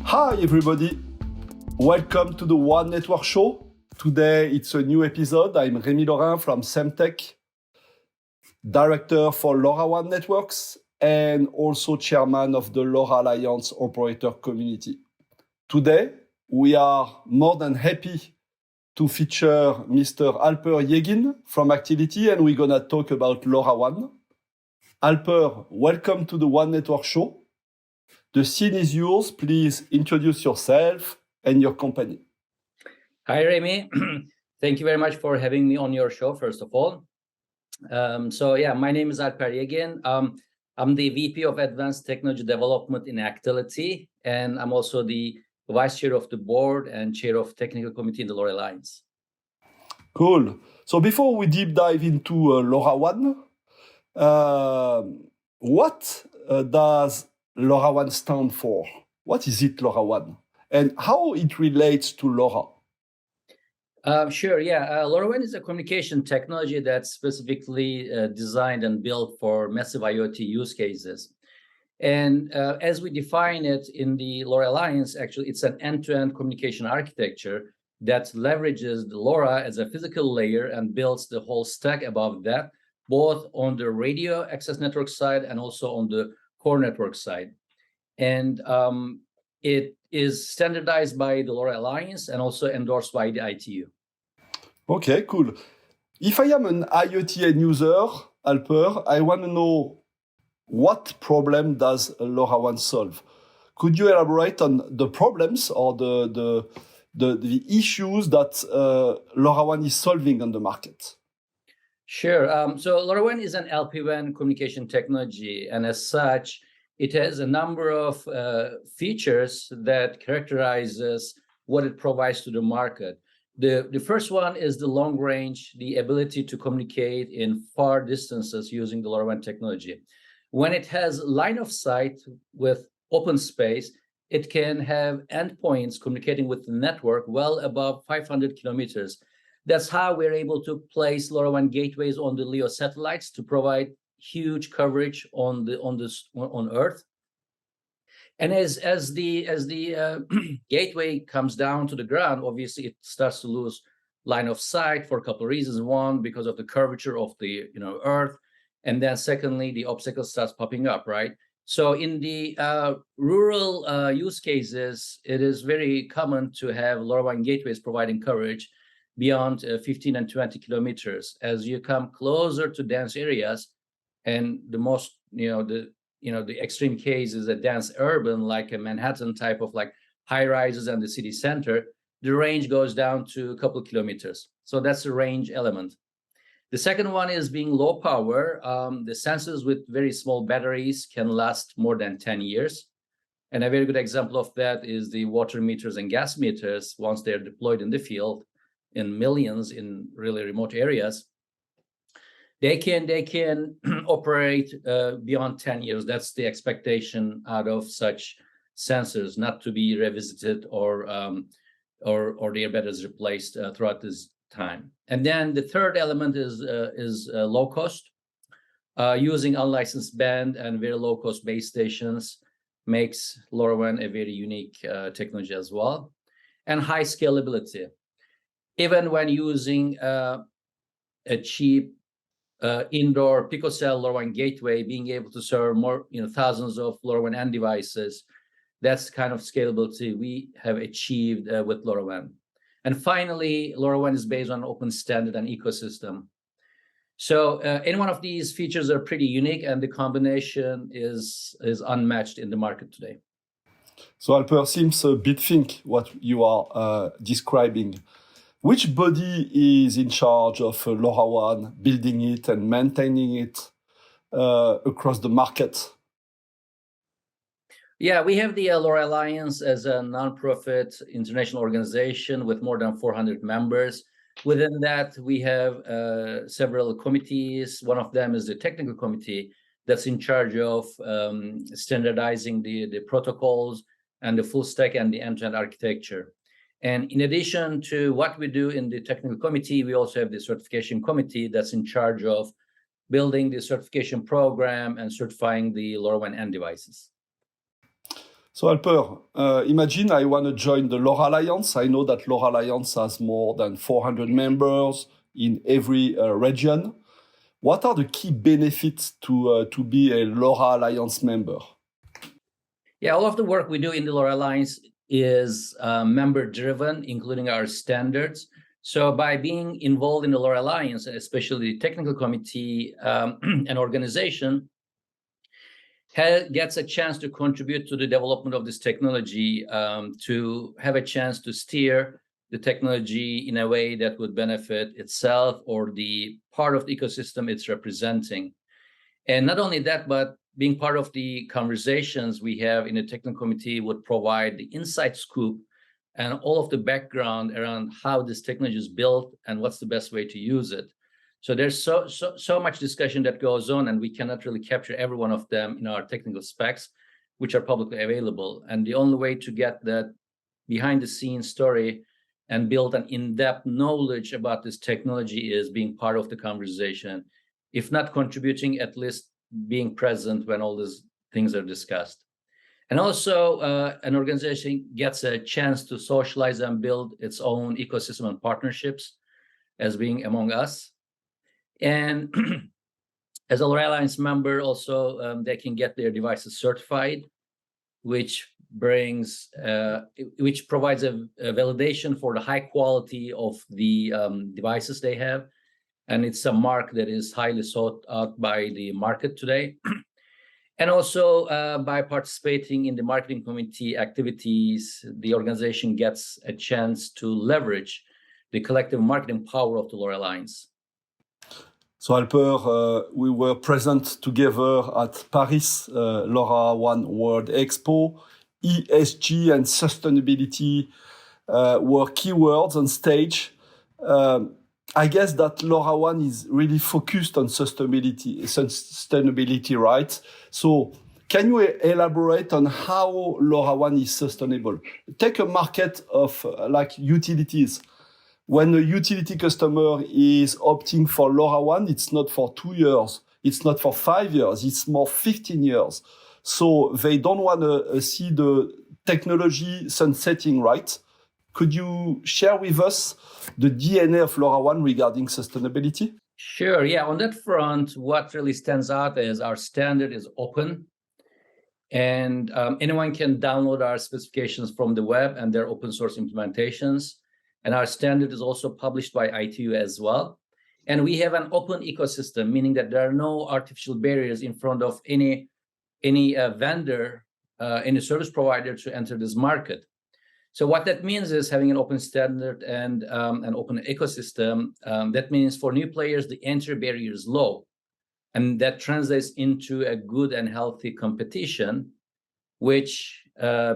Hi everybody, welcome to the WAN Network Show. Today it's a new episode. I'm Rémi Laurin from Semtech, Director for LoRaWAN Networks and also Chairman of the LoRa Alliance operator community. Today we are more than happy to feature Mr. Alper Yegin from Actility, and we're gonna talk about LoRaWAN. Alper, welcome to the WAN Network Show. The scene is yours. Please introduce yourself and your company. Hi, Remy. Thank you very much for having me on your show, first of all. My name is Alper Yegin. I'm the VP of Advanced Technology Development in Actility, and I'm also the Vice Chair of the Board and Chair of Technical Committee in the LoRa Alliance. Cool. So before we deep dive into LoRaWAN, what does LoRaWAN stand for? What is it, LoRaWAN? And how it relates to LoRa? LoRaWAN is a communication technology that's specifically designed and built for massive IoT use cases. And as we define it in the LoRa Alliance, actually, it's an end-to-end communication architecture that leverages the LoRa as a physical layer and builds the whole stack above that, both on the radio access network side and also on the core network side. And it is standardized by the LoRa Alliance and also endorsed by the ITU. Okay, cool. If I am an IoT end user, Alper, I want to know what problem does LoRaWAN solve? Could you elaborate on the problems or the issues that LoRaWAN is solving on the market? Sure. So LoRaWAN is an LPWAN communication technology, and as such, it has a number of features that characterizes what it provides to the market. The first one is the long range, the ability to communicate in far distances using the LoRaWAN technology. When it has line of sight with open space, it can have endpoints communicating with the network well above 500 kilometers. That's how we're able to place LoRaWAN gateways on the LEO satellites to provide huge coverage on Earth. And as the gateway comes down to the ground, obviously it starts to lose line of sight for a couple of reasons. One, because of the curvature of the Earth, and then secondly, the obstacle starts popping up, right? So in the rural use cases, it is very common to have LoRaWAN gateways providing coverage beyond 15 and 20 kilometers. As you come closer to dense areas, and the most, the extreme case is a dense urban, like a Manhattan type of like high rises and the city center, the range goes down to a couple of kilometers. So that's a range element. The second one is being low power. The sensors with very small batteries can last more than 10 years. And a very good example of that is the water meters and gas meters. Once they're deployed in the field in millions in really remote areas, they can operate beyond 10 years. That's the expectation out of such sensors, not to be revisited or their batteries replaced throughout this time. And then the third element is low cost. Using unlicensed band and very low cost base stations makes LoRaWAN a very unique technology as well. And high scalability. Even when using a cheap indoor picocell LoRaWAN gateway, being able to serve more, thousands of LoRaWAN end devices, that's kind of scalability we have achieved with LoRaWAN. And finally, LoRaWAN is based on open standard and ecosystem. So any one of these features are pretty unique, and the combination is unmatched in the market today. So Alper, seems a bit think what you are describing. Which body is in charge of LoRaWAN, building it and maintaining it across the market? Yeah, we have the LoRa Alliance as a nonprofit international organization with more than 400 members. Within that, we have several committees. One of them is the technical committee that's in charge of standardizing the protocols and the full stack and the end-to-end architecture. And in addition to what we do in the technical committee, we also have the certification committee that's in charge of building the certification program and certifying the LoRaWAN end devices. So Alper, imagine I want to join the LoRa Alliance. I know that LoRa Alliance has more than 400 members in every region. What are the key benefits to be a LoRa Alliance member? Yeah, all of the work we do in the LoRa Alliance is member-driven, including our standards. So by being involved in the LoRa Alliance, especially the technical committee and organization, gets a chance to contribute to the development of this technology, to have a chance to steer the technology in a way that would benefit itself or the part of the ecosystem it's representing. And not only that, but being part of the conversations we have in the technical committee would provide the inside scoop and all of the background around how this technology is built and what's the best way to use it. So there's so much discussion that goes on, and we cannot really capture every one of them in our technical specs, which are publicly available. And the only way to get that behind the scenes story and build an in-depth knowledge about this technology is being part of the conversation. If not contributing, at least being present when all these things are discussed. And also, an organization gets a chance to socialize and build its own ecosystem and partnerships as being among us. And as a LoRa Alliance member, also, they can get their devices certified, which provides a validation for the high quality of the devices they have. And it's a mark that is highly sought out by the market today. And also, by participating in the marketing committee activities, the organization gets a chance to leverage the collective marketing power of the LoRa Alliance. So Alper, we were present together at Paris LoRaWAN World Expo. ESG and sustainability were keywords on stage. I guess that LoRaWAN is really focused on sustainability, right? So can you elaborate on how LoRaWAN is sustainable? Take a market of like utilities. When a utility customer is opting for LoRaWAN, it's not for 2 years, it's not for 5 years, it's more 15 years. So they don't want to see the technology sunsetting, right? Could you share with us the DNA of LoRaWAN regarding sustainability? Sure, yeah. On that front, what really stands out is our standard is open. And anyone can download our specifications from the web and their open source implementations. And our standard is also published by ITU as well. And we have an open ecosystem, meaning that there are no artificial barriers in front of any vendor, any service provider to enter this market. So what that means is having an open standard and an open ecosystem. That means for new players, the entry barrier is low. And that translates into a good and healthy competition, which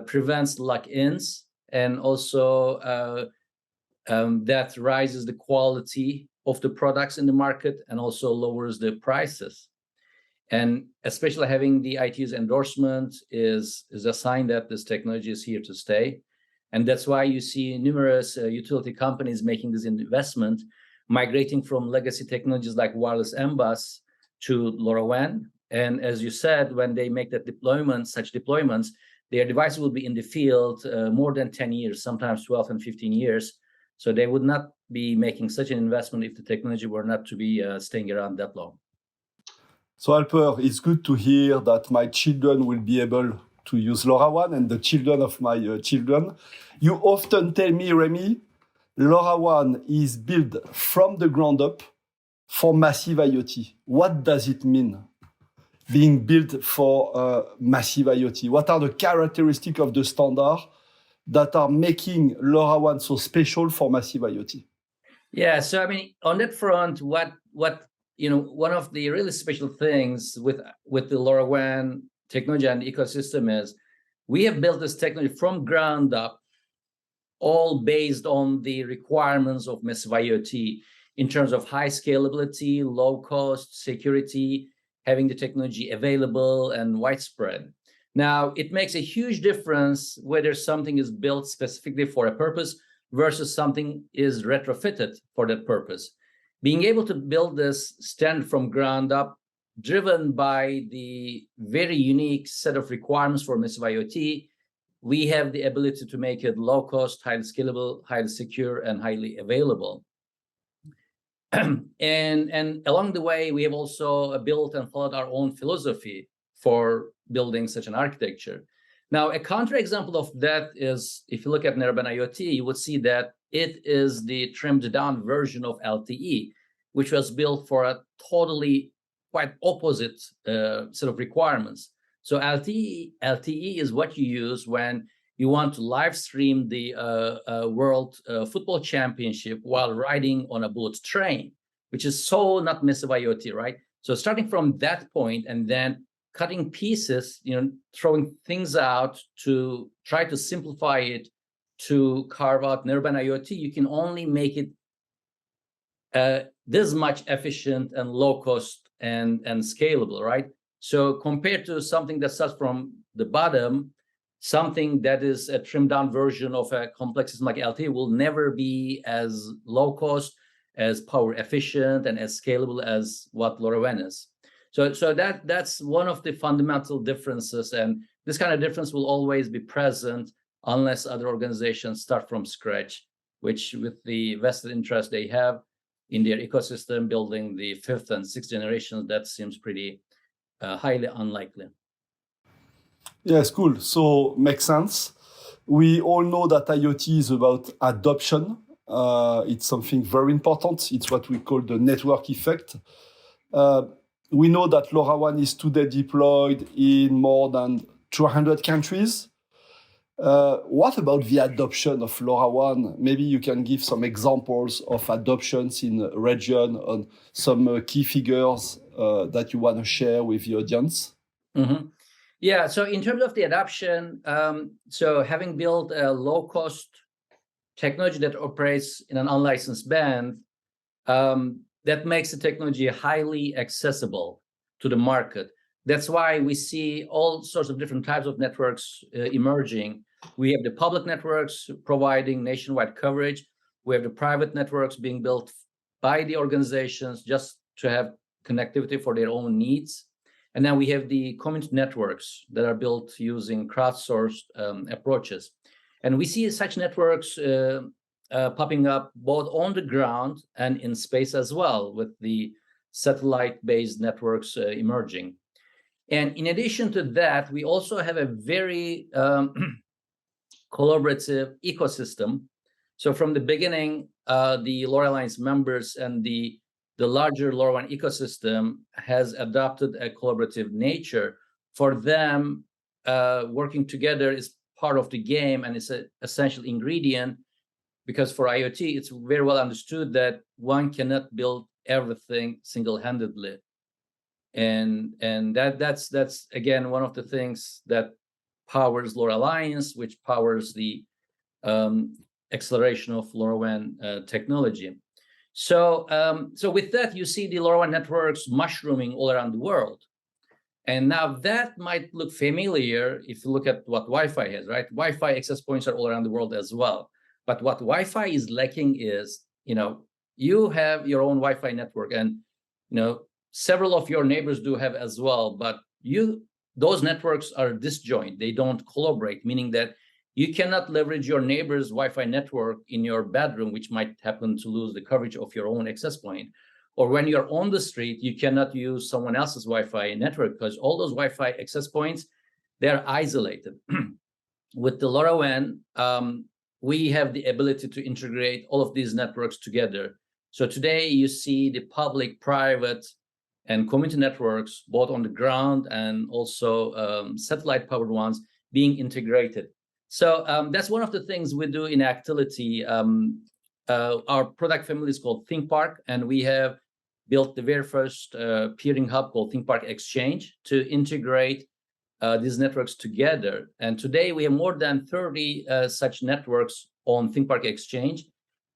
prevents lock-ins and also that rises the quality of the products in the market and also lowers the prices. And especially having the ITU's endorsement is a sign that this technology is here to stay. And that's why you see numerous utility companies making this investment, migrating from legacy technologies like wireless MBUS to LoRaWAN. And as you said, when they make that deployment, such deployments, their device will be in the field more than 10 years, sometimes 12 and 15 years. So they would not be making such an investment if the technology were not to be staying around that long. So Alper, it's good to hear that my children will be able to use LoRaWAN and the children of my children. You often tell me, Remy, LoRaWAN is built from the ground up for massive IoT. What does it mean, being built for massive IoT? What are the characteristics of the standard that are making LoRaWAN so special for massive IoT? Yeah, so I mean, on that front, what one of the really special things with the LoRaWAN technology and ecosystem is we have built this technology from ground up, all based on the requirements of massive IoT in terms of high scalability, low cost, security, having the technology available and widespread. Now, it makes a huge difference whether something is built specifically for a purpose versus something is retrofitted for that purpose. Being able to build this standard from ground up, driven by the very unique set of requirements for massive IoT, we have the ability to make it low cost, highly scalable, highly secure, and highly available. and along the way, we have also built and followed our own philosophy for building such an architecture. Now, a counterexample of that is, if you look at Narrowband IoT, you would see that it is the trimmed down version of LTE, which was built for a totally quite opposite set of requirements. So LTE is what you use when you want to live stream the World Football Championship while riding on a bullet train, which is so not massive IoT, right? So starting from that point and then cutting pieces, throwing things out to try to simplify it to carve out Narrowband IoT, you can only make it this much efficient and low cost and scalable, right? So compared to something that starts from the bottom, something that is a trimmed down version of a complex system like LTE will never be as low cost, as power efficient, and as scalable as what LoRaWAN is. So that's one of the fundamental differences, and this kind of difference will always be present unless other organizations start from scratch, which with the vested interest they have in their ecosystem building the 5th and 6th generations, that seems pretty highly unlikely. Yes, cool. So makes sense. We all know that IoT is about adoption. It's something very important. It's what we call the network effect. We know that LoRaWAN is today deployed in more than 200 countries. What about the adoption of LoRaWAN? Maybe you can give some examples of adoptions in the region on some key figures that you want to share with the audience. Mm-hmm. Yeah, so in terms of the adoption, so having built a low-cost technology that operates in an unlicensed band, that makes the technology highly accessible to the market. That's why we see all sorts of different types of networks emerging. We have the public networks providing nationwide coverage. We have the private networks being built by the organizations just to have connectivity for their own needs. And then we have the community networks that are built using crowdsourced approaches. And we see such networks popping up both on the ground and in space as well, with the satellite-based networks emerging. And in addition to that, we also have a very collaborative ecosystem. So from the beginning, the LoRa Alliance members and the larger LoRaWAN ecosystem has adopted a collaborative nature. For them, working together is part of the game, and it's an essential ingredient, because for IoT, it's very well understood that one cannot build everything single-handedly. And that's again one of the things that powers LoRa Alliance, which powers the acceleration of LoRaWAN technology. So with that, you see the LoRaWAN networks mushrooming all around the world. And now that might look familiar if you look at what Wi-Fi has, right? Wi-Fi access points are all around the world as well. But what Wi-Fi is lacking is, you have your own Wi-Fi network, and several of your neighbors do have as well. But those networks are disjoint; they don't collaborate, meaning that you cannot leverage your neighbor's Wi-Fi network in your bedroom, which might happen to lose the coverage of your own access point. Or when you're on the street, you cannot use someone else's Wi-Fi network because all those Wi-Fi access points, they're isolated. With the LoRaWAN, we have the ability to integrate all of these networks together. So today you see the public, private, and community networks, both on the ground and also satellite-powered ones, being integrated. So that's one of the things we do in Actility. Our product family is called ThinkPark, and we have built the very first peering hub called ThinkPark Exchange to integrate these networks together. And today we have more than 30 such networks on ThinkPark Exchange,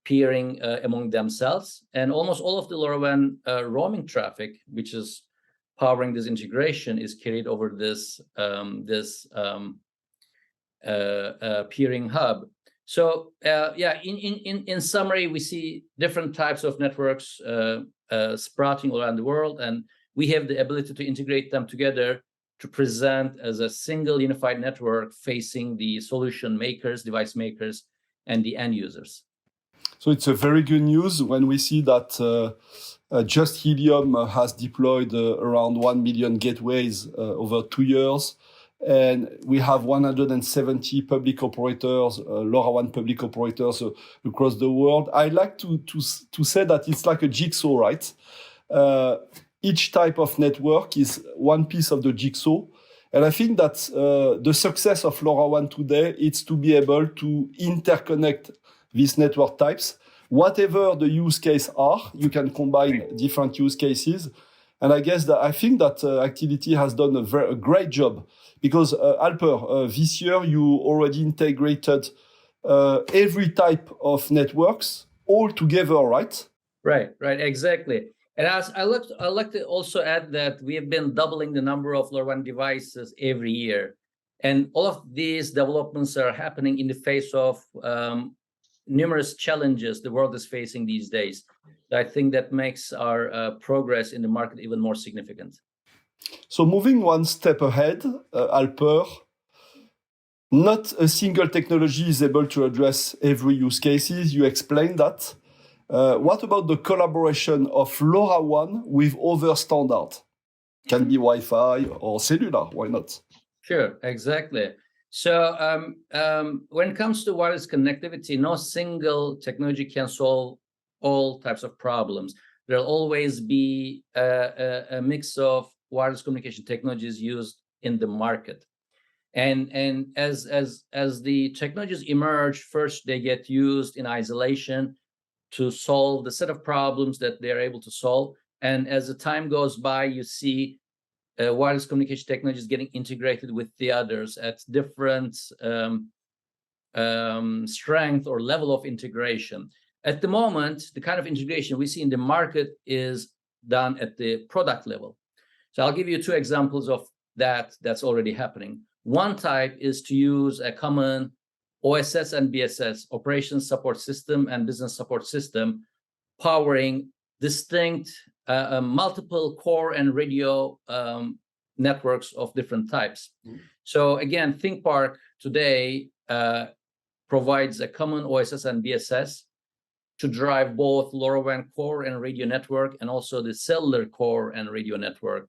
peering among themselves. And almost all of the LoRaWAN roaming traffic, which is powering this integration, is carried over this peering hub. So in summary, we see different types of networks sprouting all around the world, and we have the ability to integrate them together to present as a single unified network facing the solution makers, device makers, and the end users. So it's a very good news when we see that just Helium has deployed around 1 million gateways over 2 years. And we have 170 public operators, LoRaWAN public operators across the world. I like to say that it's like a jigsaw, right? Each type of network is one piece of the jigsaw. And I think that the success of LoRaWAN today is to be able to interconnect these network types. Whatever the use case are, you can combine different use cases. And I think that Actility has done a great job because Alper, this year you already integrated every type of networks all together, right? Right, exactly. And I'd like to also add that we have been doubling the number of LoRaWAN devices every year. And all of these developments are happening in the face of numerous challenges the world is facing these days. I think that makes our progress in the market even more significant. So moving one step ahead, Alper, not a single technology is able to address every use cases. You explained that. What about the collaboration of LoRaWAN with other standards? Can be Wi-Fi or cellular, why not? Sure, exactly. So when it comes to wireless connectivity, no single technology can solve all types of problems. There'll always be a mix of wireless communication technologies used in the market. And as the technologies emerge, first they get used in isolation to solve the set of problems that they're able to solve. And as the time goes by, you see wireless communication technologies getting integrated with the others at different strength or level of integration. At the moment, the kind of integration we see in the market is done at the product level. So I'll give you 2 examples of that's already happening. One type is to use a common OSS and BSS, operations support system and business support system, powering distinct multiple core and radio networks of different types. Mm-hmm. So again, ThinkPark today provides a common OSS and BSS to drive both LoRaWAN core and radio network, and also the cellular core and radio network.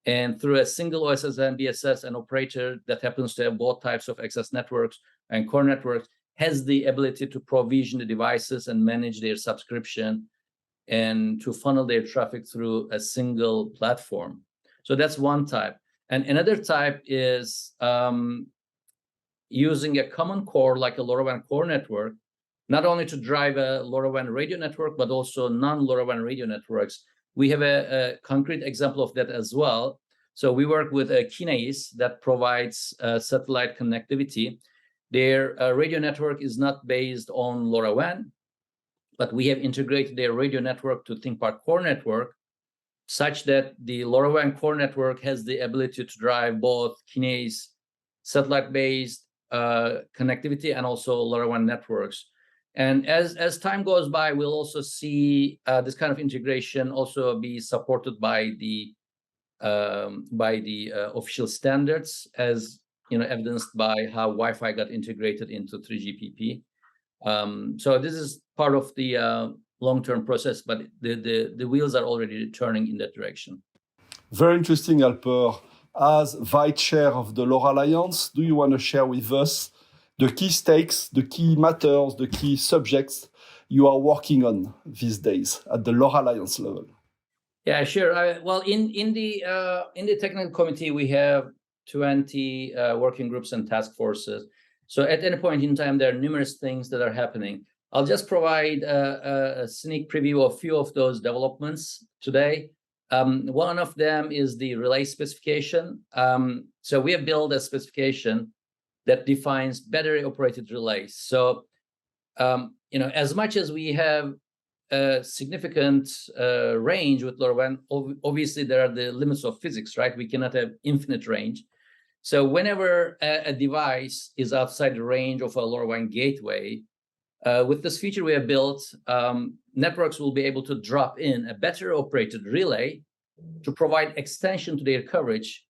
And through a single OSS and BSS, an operator that happens to have both types of access networks and core networks has the ability to provision the devices and manage their subscription and to funnel their traffic through a single platform. So that's one type. And another type is using a common core like a LoRaWAN core network, not only to drive a LoRaWAN radio network, but also non-LoRaWAN radio networks. We have a concrete example of that as well. So we work with Kineis that provides satellite connectivity. Their radio network is not based on LoRaWAN, but we have integrated their radio network to ThinkPark core network, such that the LoRaWAN core network has the ability to drive both Kineis satellite-based connectivity and also LoRaWAN networks. And as time goes by, we'll also see this kind of integration also be supported by the official standards, as evidenced by how Wi-Fi got integrated into 3GPP. So this is part of the long-term process, but the wheels are already turning in that direction. Very interesting, Alper. As Vice Chair of the LoRa Alliance, do you want to share with us the key stakes, the key matters, the key subjects you are working on these days at the LoRa Alliance level? Yeah, sure. Well, in the technical committee, we have 20 working groups and task forces. So at any point in time, there are numerous things that are happening. I'll just provide a sneak preview of a few of those developments today. One of them is the relay specification. So we have built a specification that defines battery operated relays. So, as much as we have a significant range with LoRaWAN, obviously there are the limits of physics, right? We cannot have infinite range. So whenever a device is outside the range of a LoRaWAN gateway, with this feature we have built, networks will be able to drop in a battery operated relay to provide extension to their coverage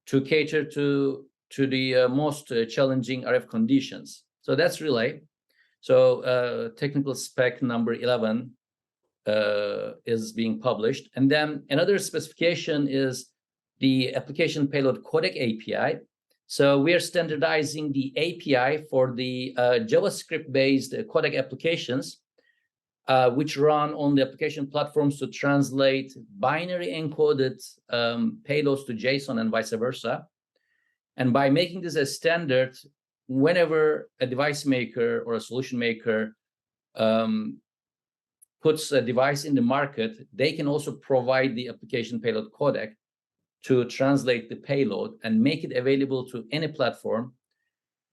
to cater to the most challenging RF conditions. So that's relay. So technical spec number 11 is being published. And then another specification is the application payload codec API. So we are standardizing the API for the JavaScript-based codec applications, which run on the application platforms to translate binary encoded payloads to JSON and vice versa. And by making this a standard, whenever a device maker or a solution maker puts a device in the market, they can also provide the application payload codec to translate the payload and make it available to any platform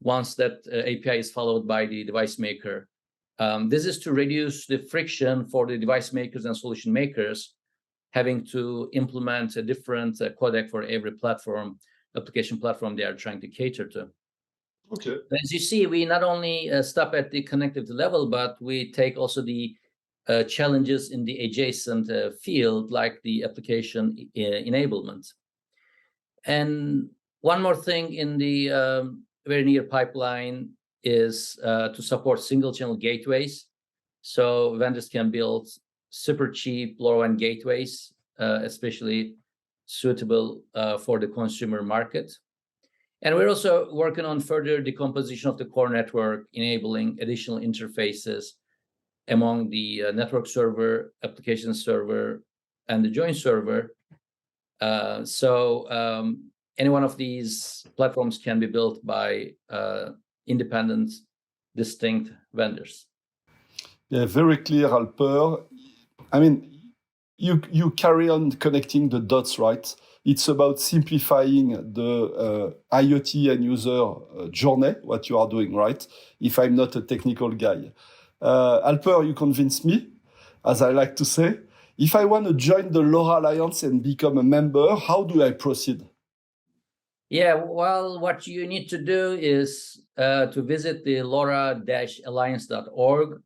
once that API is followed by the device maker. This is to reduce the friction for the device makers and solution makers having to implement a different codec for every platform, application platform they are trying to cater to. Okay. As you see, we not only stop at the connectivity level, but we take also the challenges in the adjacent field, like the application enablement. And one more thing in the very near pipeline is to support single channel gateways. So vendors can build super cheap LoRaWAN gateways, especially suitable for the consumer market. And we're also working on further decomposition of the core network, enabling additional interfaces among the network server, application server, and the joint server. So any one of these platforms can be built by independent, distinct vendors. Yeah, very clear, Alper. I mean, you carry on connecting the dots, right? It's about simplifying the IoT and user journey, what you are doing, right? If I'm not a technical guy. Alper, you convinced me, as I like to say. If I want to join the LoRa Alliance and become a member, how do I proceed? Yeah, well, what you need to do is to visit the LoRa-Alliance.org.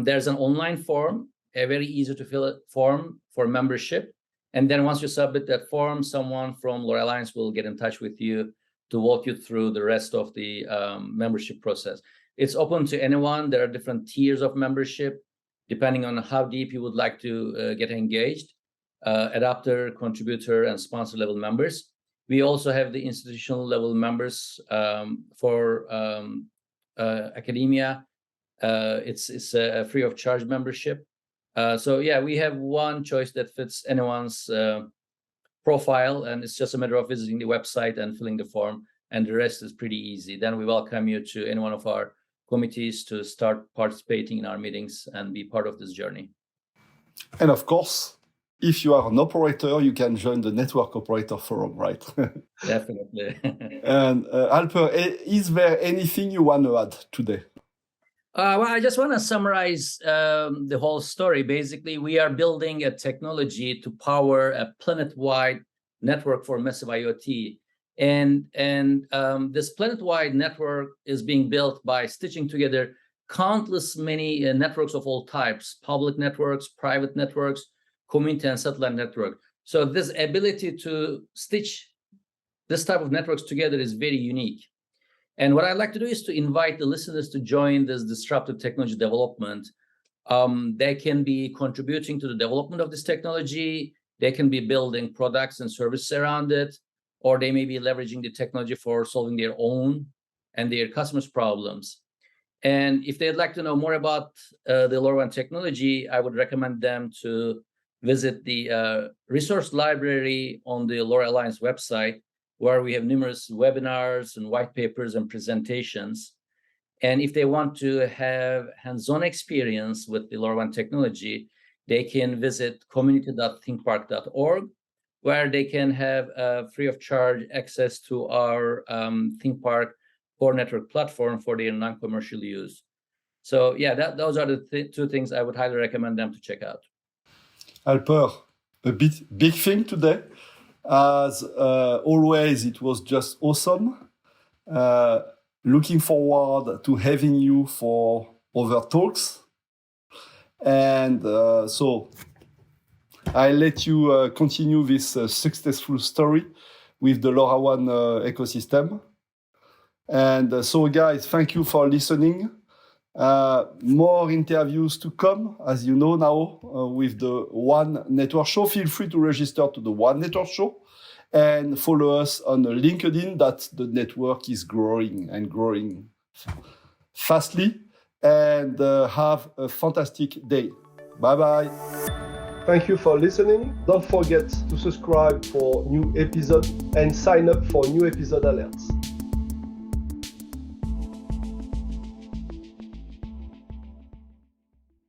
There's an online form, a very easy to fill out form for membership. And then once you submit that form, someone from LoRa Alliance will get in touch with you to walk you through the rest of the membership process. It's open to anyone. There are different tiers of membership, depending on how deep you would like to get engaged, adapter, contributor, and sponsor level members. We also have the institutional level members for academia. It's a free of charge membership. So yeah, we have one choice that fits anyone's profile, and it's just a matter of visiting the website and filling the form, and the rest is pretty easy. Then we welcome you to any one of our committees to start participating in our meetings and be part of this journey. And of course, if you are an operator, you can join the Network Operator Forum, right? Definitely. And Alper, is there anything you want to add today? Well, I just want to summarize the whole story. Basically, we are building a technology to power a planet-wide network for massive IoT. And this planet-wide network is being built by stitching together countless many networks of all types, public networks, private networks, community and satellite network. So this ability to stitch this type of networks together is very unique. And what I'd like to do is to invite the listeners to join this disruptive technology development. They can be contributing to the development of this technology. They can be building products and services around it, or they may be leveraging the technology for solving their own and their customers' problems. And if they'd like to know more about the LoRaWAN technology, I would recommend them to visit the resource library on the LoRa Alliance website, where we have numerous webinars and white papers and presentations. And if they want to have hands-on experience with the LoRaWAN technology, they can visit community.thinkpark.org, where they can have free of charge access to our ThinkPark core network platform for their non-commercial use. So yeah, those are the two things I would highly recommend them to check out. Alper, a big thing today. As always, it was just awesome. Looking forward to having you for other talks. And so I'll let you continue this successful story with the LoRaWAN ecosystem. And so, guys, thank you for listening. More interviews to come, as you know now, with the WAN Network Show. Feel free to register to the WAN Network Show and follow us on LinkedIn. That the network is growing and growing fastly. And have a fantastic day. Bye-bye. Thank you for listening. Don't forget to subscribe for new episodes and sign up for new episode alerts.